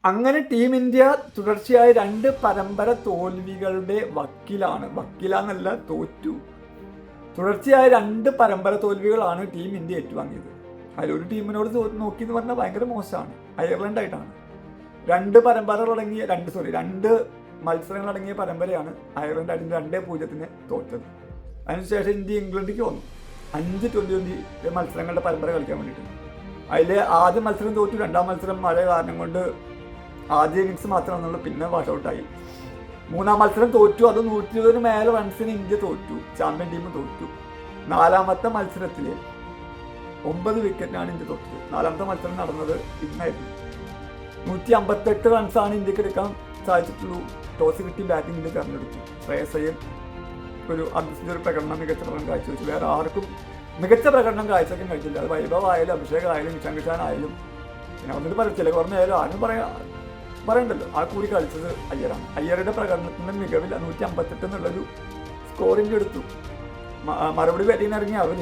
അങ്ങനെ team India തുടർച്ചയായ 2 പരമ്പര തോൽവികളുടെ വക്കീലാന്നല്ല തോറ്റു. തുടർച്ചയായ 2 പരമ്പര തോൽവികളാണ് ടീം ഇന്ത്യ ഏറ്റുവാങ്ങിയത്. അതിലൊരു ടീമിനോട് നോക്കി എന്ന് പറഞ്ഞാൽ ഭയങ്കര മോശമാണ്. അയർലൻഡായിട്ടാണ്. 2 മത്സരങ്ങളടങ്ങിയ പരമ്പരയാണ് അയർലൻഡ് അതിന് 2-0 തോറ്റത്. അതിനുശേഷം ഇന്ത്യ ഇംഗ്ലണ്ടിലേക്ക് വന്നു 5 T20 മത്സരങ്ങളുടെ പരമ്പര കളിക്കാൻ വേണ്ടിയിട്ട്. അതിൽ ആദ്യ മത്സരം തോറ്റു. 2ാം മത്സരം മഴ കാരണം കൊണ്ട് ആദ്യ ഇന്നിങ്സ് മാത്രമാണെന്നുള്ളൂ, പിന്നെ വാഷ് ഔട്ടായി. 3ാം മത്സരം തോറ്റു. അത് 120 മേലെ റൺസിന് ഇന്ത്യ തോറ്റു. ചാമ്പ്യൻ ടീം തോറ്റു. 4ാമത്തെ മത്സരത്തിൽ 9 വിക്കറ്റിനാണ് ഇന്ത്യ തോറ്റത്. 4ാമത്തെ മത്സരം നടന്നത് ഇന്നായിരുന്നു. 158 റൺസാണ് ഇന്ത്യക്ക് എടുക്കാൻ സാധിച്ചിട്ടുള്ളൂ. ടോസ് കിട്ടി ബാറ്റിംഗ് ഇന്ത്യ തിരഞ്ഞെടുത്തു. ശ്രേയസ് അയ്യർ ഒരു അർദ്ധ പ്രകടനം, മികച്ച പ്രകടനം കാഴ്ചവെച്ചു. വേറെ ആർക്കും മികച്ച പ്രകടനം കാഴ്ചവെക്കാൻ കഴിച്ചില്ല. അത് വൈഭവ് ആയാലും അഭിഷേക് ആയാലും ഇഷാൻ കിഷാൻ ആയാലും പിന്നെ വന്നിട്ട് ചില പറഞ്ഞാലും ആരും പറയണ്ടല്ലോ. ആ കൂടി കളിച്ചത് അയ്യറാണ്. അയ്യറുടെ പ്രകടനത്തിൻ്റെ മികവിൽ 158 എന്നുള്ളൊരു സ്കോറിൻ്റെ എടുത്തു. മറുപടി ബാറ്റിങ്ങിന് ഇറങ്ങിയ അവർ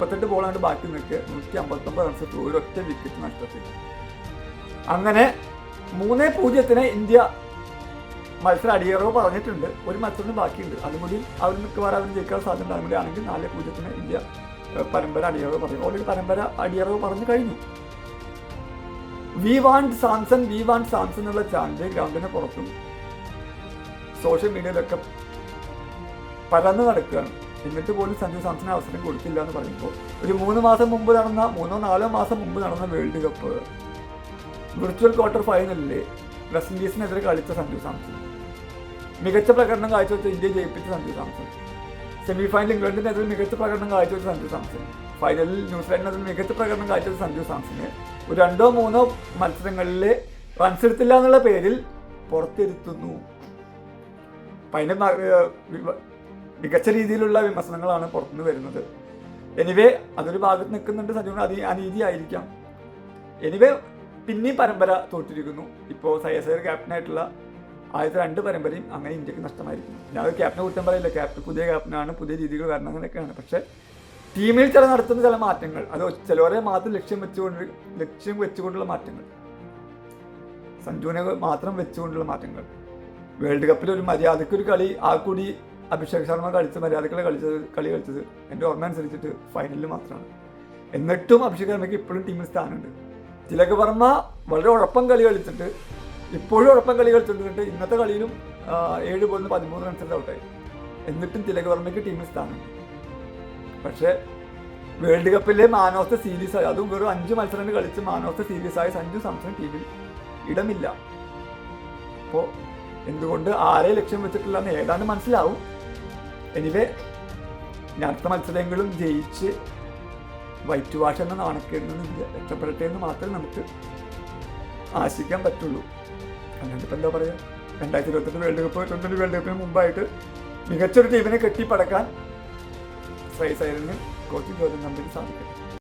38 ബോളാണ്ട് ബാക്കി നിൽക്കുക 159 റൺസ് എടുത്തു. ഒരൊറ്റ വിക്കറ്റ് നഷ്ടത്തിൽ. അങ്ങനെ 3-0 ഇന്ത്യ മത്സരം അടിയറവ് പറഞ്ഞിട്ടുണ്ട്. ഒരു മത്സരം ബാക്കിയുണ്ട്. അതുകൂടി അവർ മിക്കവാറും അവർ ജയിക്കാൻ സാധ്യത ഉണ്ടാകും. ആണെങ്കിൽ 4-0 ഇന്ത്യ പരമ്പര അടിയറവ് പറഞ്ഞു. ഓൾറെഡി പരമ്പര അടിയറവ് പറഞ്ഞു കഴിഞ്ഞു. വി വാണ്ട് സാംസൺ എന്നുള്ള ചാനൽ ഗ്രൗണ്ടിന് പുറത്തും സോഷ്യൽ മീഡിയയിലൊക്കെ പരന്ന് നടക്കുകയാണ്. എന്നിട്ട് പോലും സഞ്ജു സാംസന് അവസരം കൊടുത്തില്ല എന്ന് പറയുമ്പോൾ ഒരു 3 മാസം മുമ്പ് നടന്ന 3-4 മാസം മുമ്പ് നടന്ന വേൾഡ് കപ്പ് വിർച്വൽ ക്വാർട്ടർ ഫൈനലിൽ വെസ്റ്റ് ഇൻഡീസിനെതിരെ കളിച്ച സഞ്ജു സാംസൺ, മികച്ച പ്രകടനം കാഴ്ചവെച്ച ഇന്ത്യയെ ജയിപ്പിച്ച സഞ്ജു സാംസൺ, സെമി ഫൈനൽ ഇംഗ്ലണ്ടിനെതിരെ മികച്ച പ്രകടനം കാഴ്ചവെച്ച സഞ്ജു സാംസൺ, ഫൈനലിൽ ന്യൂസിലാൻഡിനെതിരെ മികച്ച പ്രകടനം കാഴ്ചവെച്ച സഞ്ജു സാംസന് ഒരു 2-3 മത്സരങ്ങളിൽ റൺസ് എടുത്തില്ല എന്നുള്ള പേരിൽ പുറത്തിരുത്തുന്നു. അപ്പം അതിൻ്റെ മികച്ച രീതിയിലുള്ള വിമർശനങ്ങളാണ് പുറത്തുനിന്ന് വരുന്നത്. എനിവേ അതൊരു ഭാഗത്ത് നിൽക്കുന്നുണ്ട്. സഞ്ജുവിന് അനീതിയായിരിക്കാം. എനിവേ പിന്നെയും പരമ്പര തോറ്റിരിക്കുന്നു. ഇപ്പോൾ ശ്രേയസ് അയ്യർ ക്യാപ്റ്റനായിട്ടുള്ള ആദ്യത്തെ 2 പരമ്പരയും അങ്ങനെ ഇന്ത്യക്ക് നഷ്ടമായിരിക്കുന്നു. ഞാനത് ക്യാപ്റ്റനെ കുറ്റം പറയില്ല. പുതിയ ക്യാപ്റ്റനാണ്, പുതിയ രീതികൾ വരണം, അങ്ങനെയൊക്കെയാണ്. പക്ഷേ ടീമിൽ നടത്തുന്ന ചില മാറ്റങ്ങൾ, അത് ചിലവരെ മാത്രം ലക്ഷ്യം വെച്ചുകൊണ്ടുള്ള മാറ്റങ്ങൾ, സഞ്ജുവിനെ മാത്രം വെച്ചുകൊണ്ടുള്ള മാറ്റങ്ങൾ. വേൾഡ് കപ്പിൽ ഒരു മര്യാദക്കൊരു കളി ആ കൂടി അഭിഷേക് ശർമ്മ മര്യാദക്കുള്ള കളി കളിച്ചത് എൻ്റെ ഓർമ്മ അനുസരിച്ചിട്ട് ഫൈനലിൽ മാത്രമാണ്. എന്നിട്ടും അഭിഷേക് ശർമ്മയ്ക്ക് ഇപ്പോഴും ടീമിൽ സ്ഥാനമുണ്ട്. തിലക് വർമ്മ വളരെ ഉഴപ്പം കളി കളിച്ചിട്ട് ഇന്നത്തെ കളിയിലും 7 ബോളിന് 13 റൺസിൻ്റെ ഔട്ടായി. എന്നിട്ടും തിലക് വർമ്മയ്ക്ക് ടീമിൽ സ്ഥാനമുണ്ട്. പക്ഷേ വേൾഡ് കപ്പിലെ മാൻ ഓഫ് ദ സീരീസ് ആയി, അതും വെറും 5 മത്സരങ്ങൾ കളിച്ച് മാൻ ഓഫ് ദ സീരീസ് ആയ സഞ്ജു സാംസൺ ടീമിൽ ഇടമില്ല. അപ്പോൾ എന്തുകൊണ്ട് ആരെ ലക്ഷ്യം വെച്ചിട്ടില്ലെന്ന് ഏതാണ്ട് മനസ്സിലാവും. എനിവേ അടുത്ത മത്സരങ്ങളും ജയിച്ച് വൈറ്റ് വാഷ് എന്ന നാണക്കേടിൽ നിന്ന് രക്ഷപ്പെടട്ടെ എന്ന് മാത്രമേ നമുക്ക് ആശിക്കാൻ പറ്റുള്ളൂ. അല്ലാണ്ട് ഇപ്പം എന്താ പറയുക, 2028 വേൾഡ് കപ്പിന് മുമ്പായിട്ട് മികച്ചൊരു ടീമിനെ കെട്ടിപ്പടക്കാൻ ശ്രേയസ് അയ്യറിന് കോച്ചിങ് ഗോവിന്ദൻ നമ്പറിന് സാധിക്കും.